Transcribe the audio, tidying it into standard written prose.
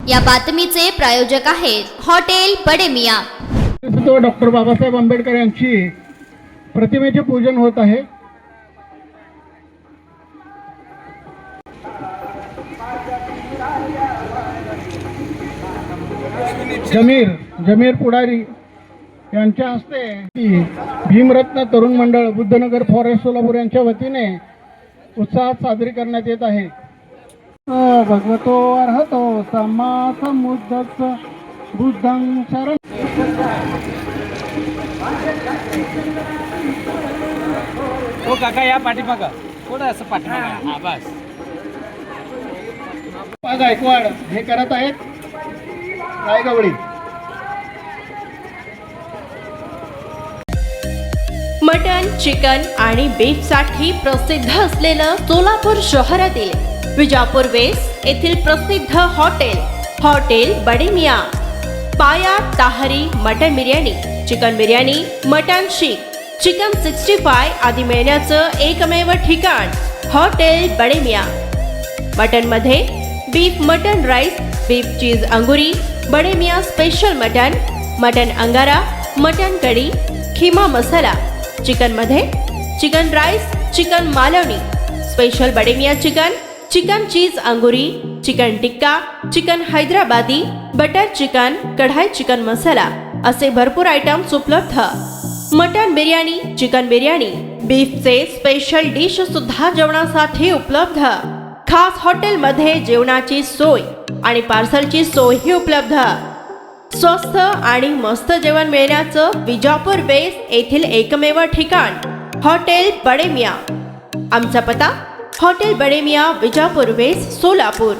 या बातमीचे प्रायोजक आहेत हॉटेल बडे मियां। डॉक्टर बाबासाहेब आंबेडकर यांची प्रतिमेचे पूजन होत आहे। जमीर पुढारी यांच्या हस्ते भीमरत्न तरुण मंडळ बुद्धनगर फॉरेस्ट सोलापूर यांच्या वतीने उत्साहात साजरी करण्यात येत आहे। भगवतो अर्हतो सम्मा समुद्धस्स बुद्धं शरण। हो काका या पाठीमागं थोडं असं पाठीमागं हा बस। गायकवाड हे करत आहेत रायगवडी। मटन, चिकन आणि बीफ साठी प्रसिद्ध असलेलं सोलापूर शहरातील विजापूर वेस्ट येथील प्रसिद्ध hotel Bade Miyan. Paya tahari mutton biryani, chicken biryani, mutton seekh, chicken 65 आदी मिळण्याचं एकमेव ठिकाण हॉटेल बडे मियां। मटन मध्ये beef mutton rice, beef cheese angoori, Bade Miyan special mutton angara, mutton kadhi, keema masala. Chicken मध्ये chicken rice, chicken Malvani, special Bade Miyan chicken cheese angoori, chicken tikka, chicken Hyderabadi, butter chicken, kadai chicken masala असे भरपूर आयटम्स उपलब्ध। मटन बिर्याणी, चिकन बिर्याणी, बीफचे स्पेशल डिश सुद्धा जेवणासाठी उपलब्ध। खास हॉटेलमध्ये जेवणाची सोय आणि पार्सलची सोयही उपलब्ध। स्वस्त आणि मस्त जेवण मिळण्याचं विजापूर वेस्ट येथील एकमेव ठिकाण हॉटेल बडे मियां। आमचा पत्ता हॉटेल बडे मियां, विजापूर वेस्ट, सोलापूर।